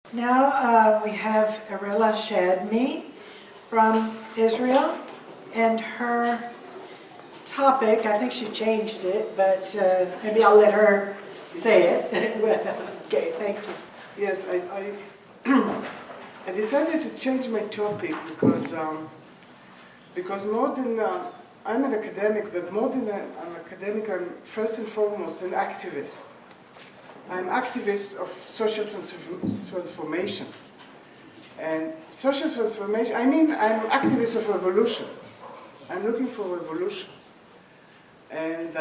Now we have Erella Shadmi from Israel, and her topic, I think she changed it, but maybe I'll let her say it. Okay, thank you. Yes, I decided to change my topic because more than I'm an academic, but more than an academic, I'm first and foremost an activist. I'm activist of social transformation. And social transformation, I mean, I'm activist of revolution. I'm looking for revolution. And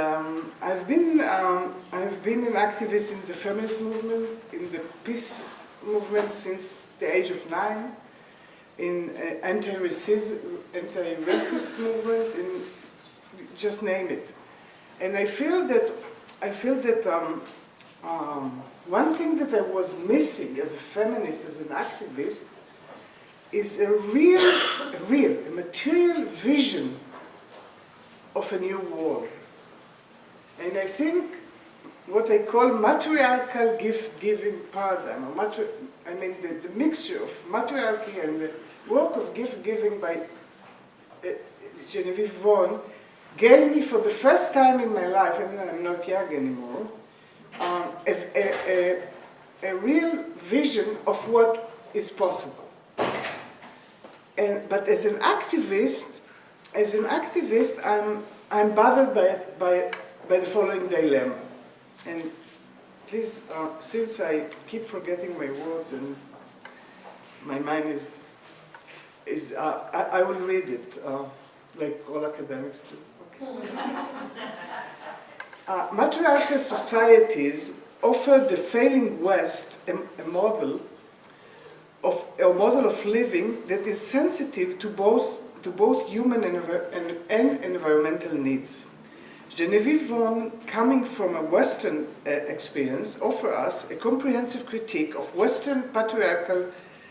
I've been an activist in the feminist movement, in the peace movement since the age of 9, in anti-racist movement, in just name it. And I feel that one thing that I was missing as a feminist, as an activist, is a material vision of a new world. And I think what I call matriarchal gift-giving paradigm, or the mixture of matriarchy and the work of gift-giving by Genevieve Vaughan, gave me for the first time in my life, and I'm not young anymore, a real vision of what is possible. But as an activist, I'm bothered by the following dilemma. And please, since I keep forgetting my words and my mind I will read it like all academics do. Okay. Matriarchal societies offer the failing West a model of living that is sensitive to both human and environmental needs. Genevieve Vaughan, coming from a Western experience, offers us a comprehensive critique of Western patriarchal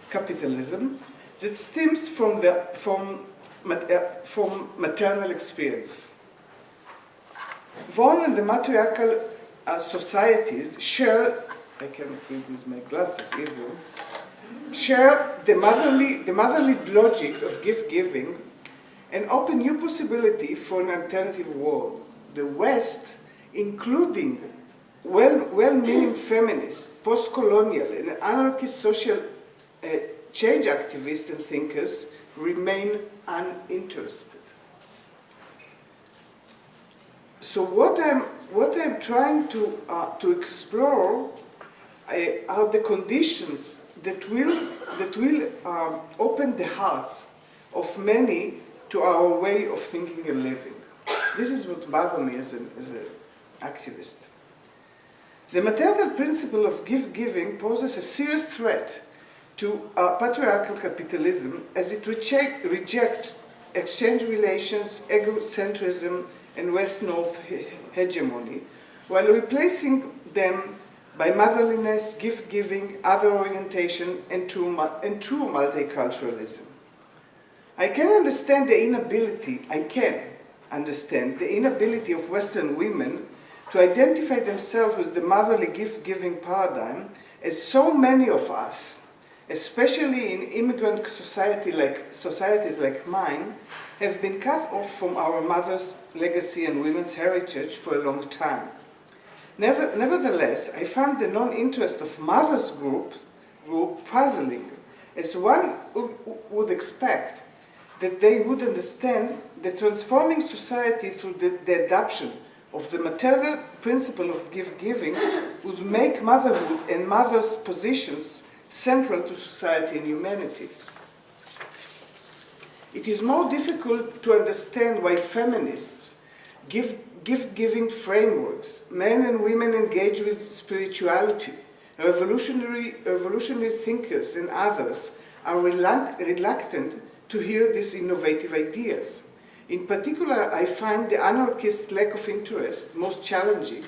capitalism that stems from maternal experience. Vaughan and the matriarchal societies share, I can read with my glasses even, share the motherly logic of gift-giving and open new possibility for an alternative world. The West, including well-meaning feminists, post-colonial and anarchist social change activists and thinkers, remain uninterested. So what I'm trying to explore are the conditions that will open the hearts of many to our way of thinking and living. This is what bothers me as an activist. The maternal principle of gift-giving poses a serious threat to patriarchal capitalism as it rejects exchange relations, egocentrism, and West-North hegemony, while replacing them by motherliness, gift-giving, other orientation, and true multiculturalism. I can understand the inability of Western women to identify themselves with the motherly gift-giving paradigm, as so many of us, especially in immigrant societies like mine, have been cut off from our mother's legacy and women's heritage for a long time. Nevertheless, I found the non-interest of mothers group puzzling, as one would expect that they would understand the transforming society through the adoption of the maternal principle of gift-giving would make motherhood and mothers' positions central to society and humanity. It is more difficult to understand why feminists, gift-giving frameworks, men and women engage with spirituality, revolutionary thinkers and others are reluctant to hear these innovative ideas. In particular, I find the anarchist lack of interest most challenging,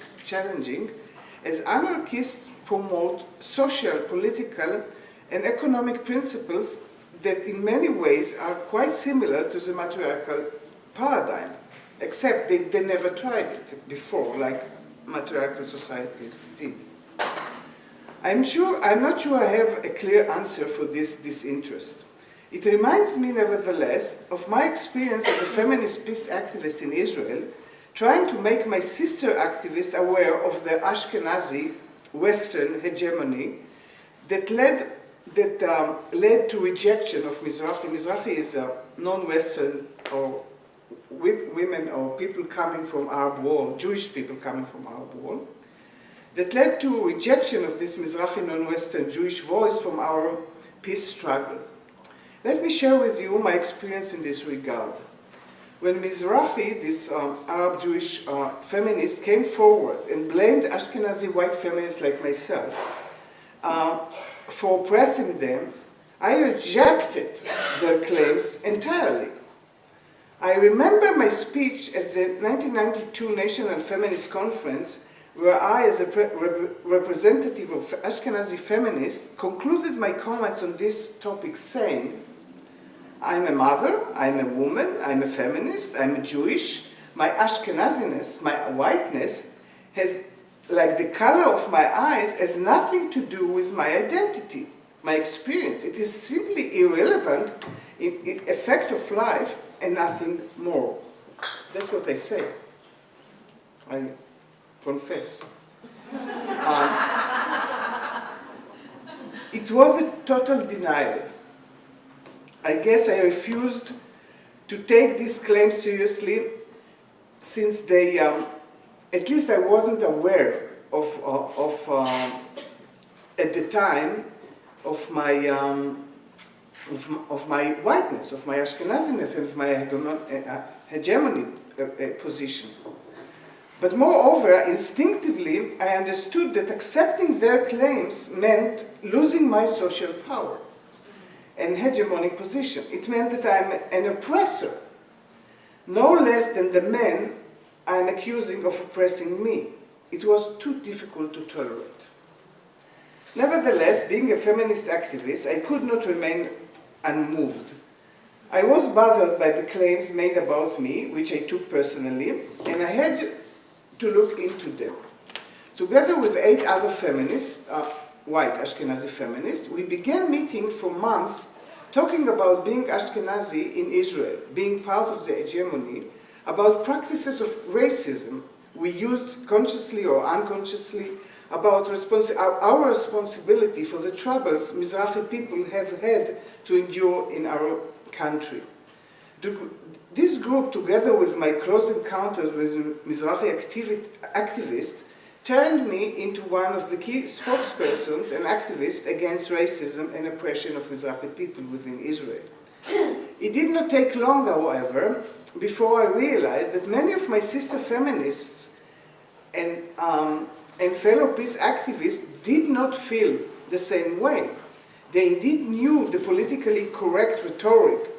as anarchists promote social, political, and economic principles that in many ways are quite similar to the matriarchal paradigm, except they never tried it before, like matriarchal societies did. I'm not sure I have a clear answer for this disinterest. It reminds me, nevertheless, of my experience as a feminist peace activist in Israel, trying to make my sister activists aware of the Ashkenazi Western hegemony that led to rejection of Mizrahi. Mizrahi is a non-Western or women or people coming from Arab world, Jewish people coming from Arab world, that led to rejection of this Mizrahi non-Western Jewish voice from our peace struggle. Let me share with you my experience in this regard. When Mizrahi, this Arab Jewish feminist, came forward and blamed Ashkenazi white feminists like myself for oppressing them, I rejected their claims entirely. I remember my speech at the 1992 National Feminist Conference, where I, as a representative of Ashkenazi feminists, concluded my comments on this topic saying, I'm a mother, I'm a woman, I'm a feminist, I'm Jewish. My Ashkenaziness, my whiteness, has, like the color of my eyes, has nothing to do with my identity, my experience. It is simply irrelevant in effect of life and nothing more. That's what I say. I confess. It was a total denial. I guess I refused to take these claims seriously since they, at least I wasn't aware of at the time, of my whiteness, of my Ashkenaziness, and of my hegemony position. But moreover, instinctively, I understood that accepting their claims meant losing my social power and hegemonic position. It meant that I'm an oppressor, no less than the men I'm accusing of oppressing me. It was too difficult to tolerate. Nevertheless, being a feminist activist, I could not remain unmoved. I was bothered by the claims made about me, which I took personally, and I had to look into them. Together with 8 other feminists, white Ashkenazi feminists, we began meeting for months talking about being Ashkenazi in Israel, being part of the hegemony, about practices of racism we used consciously or unconsciously, about our responsibility for the troubles Mizrahi people have had to endure in our country. This group, together with my close encounters with Mizrahi activists, turned me into one of the key spokespersons and activists against racism and oppression of Mizrahi people within Israel. It did not take long, however, before I realized that many of my sister feminists and fellow peace activists did not feel the same way. They indeed knew the politically correct rhetoric,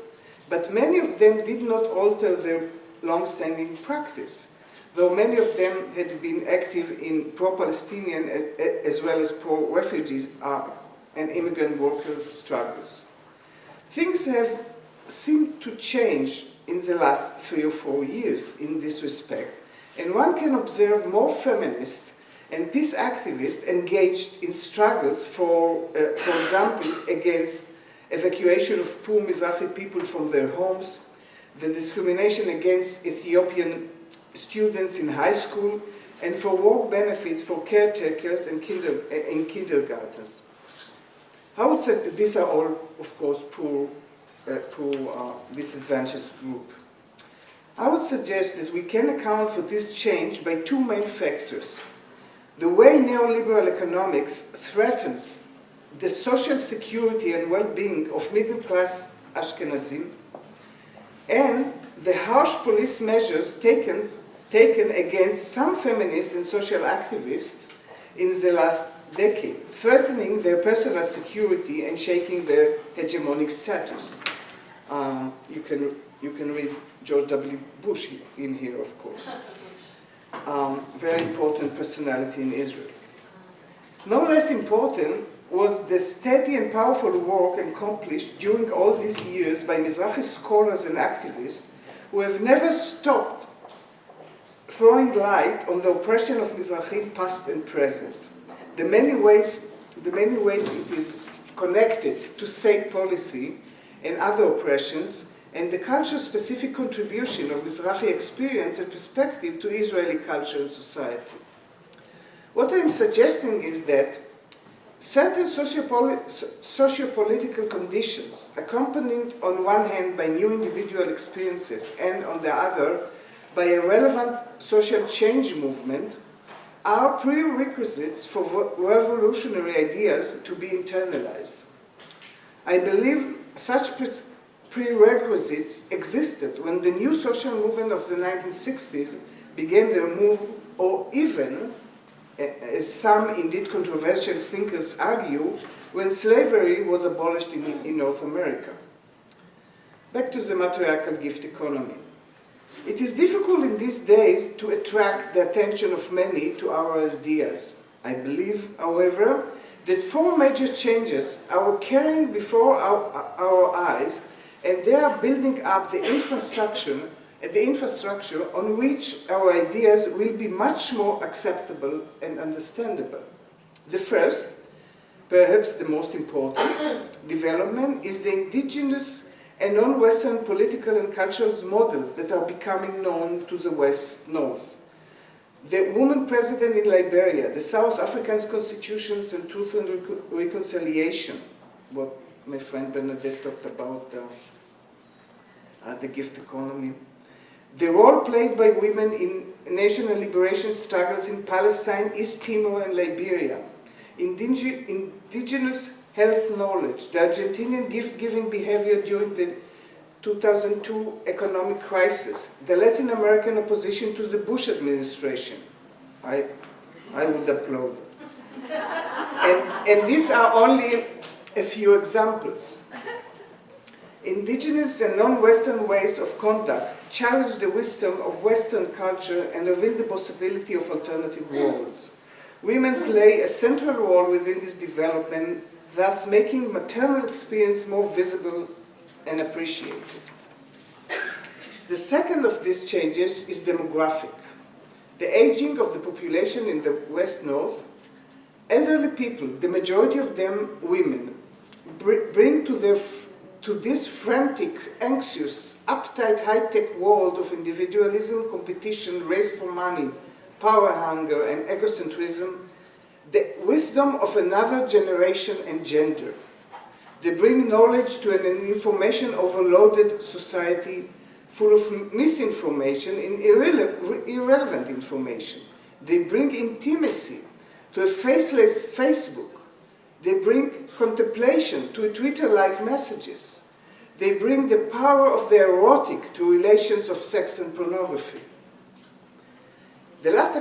but many of them did not alter their long-standing practice, though many of them had been active in pro-Palestinian as well as pro-refugees and immigrant workers' struggles. Things have seemed to change in the last 3 or 4 years in this respect, and one can observe more feminists and peace activists engaged in struggles for example, against evacuation of poor Mizrahi people from their homes, the discrimination against Ethiopian students in high school, and for work benefits for caretakers in kindergartens. I would say that these are all, of course, poor disadvantaged group. I would suggest that we can account for this change by 2 main factors. The way neoliberal economics threatens the social security and well-being of middle-class Ashkenazim, and the harsh police measures taken against some feminists and social activists in the last decade, threatening their personal security and shaking their hegemonic status. You can read George W. Bush in here, of course. Very important personality in Israel. No less important was the steady and powerful work accomplished during all these years by Mizrahi scholars and activists who have never stopped throwing light on the oppression of Mizrahim past and present, the many ways the many ways it is connected to state policy and other oppressions, and the culture-specific contribution of Mizrahi experience and perspective to Israeli culture and society. What I'm suggesting is that certain socio-political conditions, accompanied on one hand by new individual experiences and on the other by a relevant social change movement, are prerequisites for revolutionary ideas to be internalized. I believe such prerequisites existed when the new social movement of the 1960s began their move, or even, as some indeed controversial thinkers argue, when slavery was abolished in North America. Back to the matriarchal gift economy. It is difficult in these days to attract the attention of many to our ideas. I believe, however, that four major changes are occurring before our eyes, and they are building up the infrastructure on which our ideas will be much more acceptable and understandable. The first, perhaps the most important, development is the indigenous and non-Western political and cultural models that are becoming known to the West-North. The woman president in Liberia, the South African constitutions and truth and reconciliation, what my friend Bernadette talked about, the gift economy. The role played by women in national liberation struggles in Palestine, East Timor, and Liberia. Indigenous health knowledge, the Argentinian gift-giving behavior during the 2002 economic crisis, the Latin American opposition to the Bush administration. I would applaud. And these are only a few examples. Indigenous and non-Western ways of conduct challenge the wisdom of Western culture and reveal the possibility of alternative worlds. Women play a central role within this development, thus making maternal experience more visible and appreciated. The second of these changes is demographic. The aging of the population in the West-North, elderly people, the majority of them women, bring to this frantic, anxious, uptight, high-tech world of individualism, competition, race for money, power hunger, and egocentrism, the wisdom of another generation and gender. They bring knowledge to an information-overloaded society full of misinformation and irrelevant information. They bring intimacy to a faceless Facebook. They bring contemplation to Twitter-like messages. They bring the power of the erotic to relations of sex and pornography. The last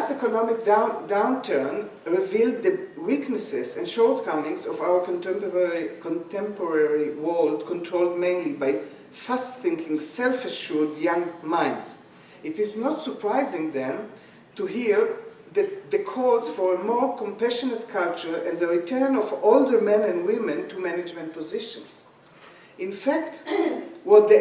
economic downturn revealed the weaknesses and shortcomings of our contemporary world, controlled mainly by fast-thinking, self-assured young minds. It is not surprising then to hear the calls for a more compassionate culture and the return of older men and women to management positions. In fact, what the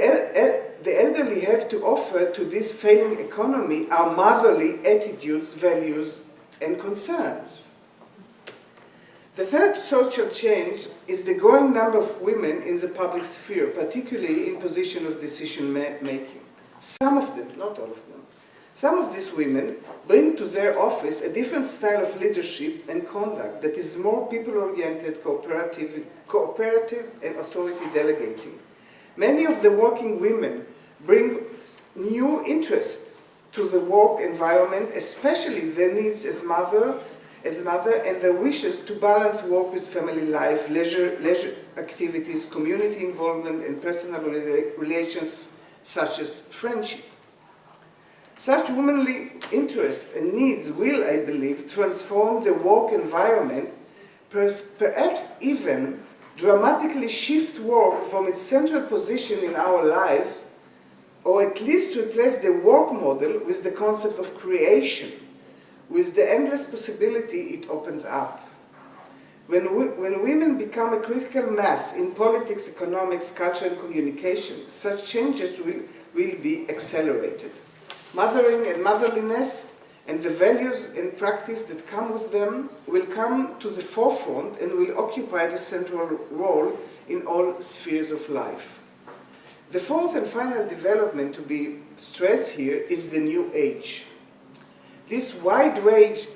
elderly have to offer to this failing economy are motherly attitudes, values, and concerns. The third social change is the growing number of women in the public sphere, particularly in position of decision-making. Some of them, not all of them, some of these women bring to their office a different style of leadership and conduct that is more people-oriented, cooperative, and authority delegating. Many of the working women bring new interest to the work environment, especially their needs as mother and their wishes to balance work with family life, leisure activities, community involvement, and personal relations such as friendship. Such womanly interests and needs will, I believe, transform the work environment, perhaps even dramatically shift work from its central position in our lives, or at least replace the work model with the concept of creation, with the endless possibility it opens up. When women become a critical mass in politics, economics, culture, and communication, such changes will be accelerated. Mothering and motherliness and the values and practice that come with them will come to the forefront and will occupy the central role in all spheres of life. The fourth and final development to be stressed here is the New Age. This wide range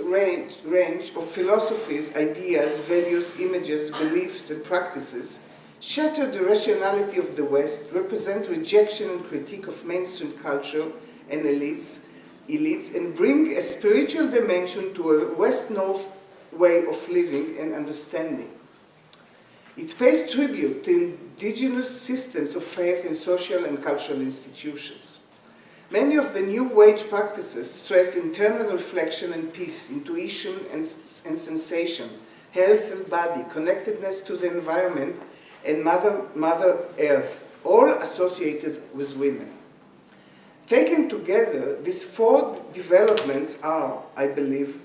of philosophies, ideas, values, images, beliefs, and practices shatter the rationality of the West, represent rejection and critique of mainstream culture and elites, and bring a spiritual dimension to a West-North way of living and understanding. It pays tribute to indigenous systems of faith in social and cultural institutions. Many of the New Age practices stress internal reflection and peace, intuition and sensation, health and body, connectedness to the environment and Mother Earth, all associated with women. Taken together, these four developments are, I believe,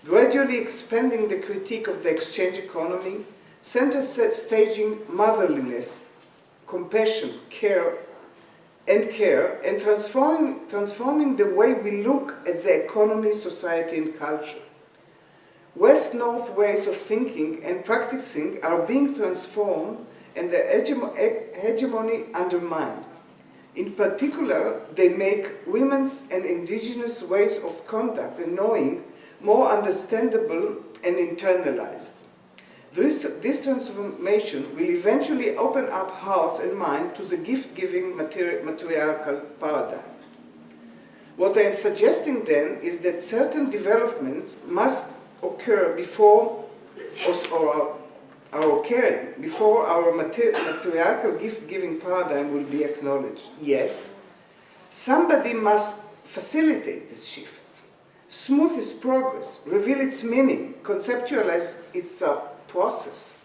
gradually expanding the critique of the exchange economy, center-staging motherliness, compassion, care, and transforming the way we look at the economy, society, and culture. West-North ways of thinking and practicing are being transformed and their hegemony undermined. In particular, they make women's and indigenous ways of conduct and knowing more understandable and internalized. This transformation will eventually open up hearts and minds to the gift-giving matriarchal paradigm. What I am suggesting then is that certain developments must occur before, or are occurring, before our matriarchal gift-giving paradigm will be acknowledged. Yet, somebody must facilitate this shift, smooth its progress, reveal its meaning, conceptualize its process.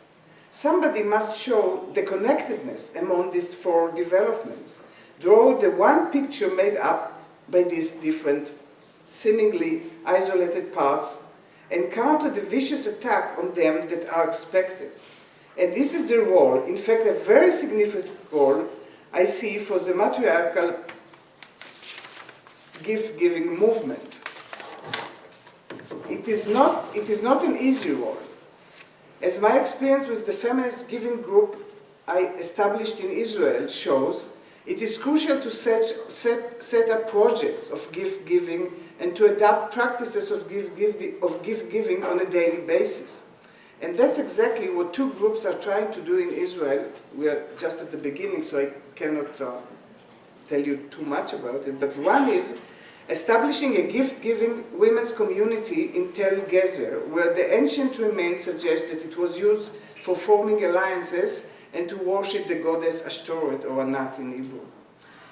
Somebody must show the connectedness among these four developments, draw the one picture made up by these different, seemingly isolated parts, and counter the vicious attack on them that are expected. And this is the role, in fact a very significant role, I see for the matriarchal gift-giving movement. It is not an easy role. As my experience with the feminist giving group I established in Israel shows, it is crucial to set up projects of gift-giving and to adapt practices of gift-giving on a daily basis. And that's exactly what two groups are trying to do in Israel. We are just at the beginning, so I cannot tell you too much about it. But one is establishing a gift-giving women's community in Tel Gezer, where the ancient remains suggest that it was used for forming alliances and to worship the goddess Ashtoreth, or Anat in Hebrew.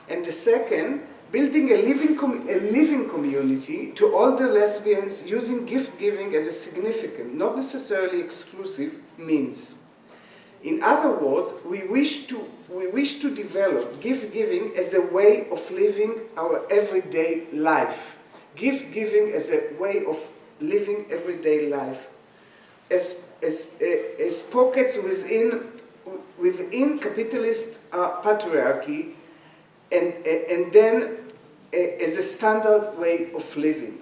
And the second, building a living community to older lesbians using gift-giving as a significant, not necessarily exclusive, means. In other words, we wish to develop gift-giving as a way of living our everyday life. Gift-giving as a way of living everyday life. As pockets within capitalist patriarchy, and then as a standard way of living.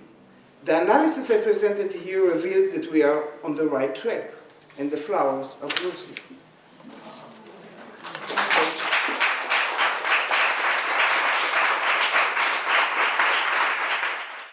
The analysis I presented here reveals that we are on the right track, and the flowers are blooming.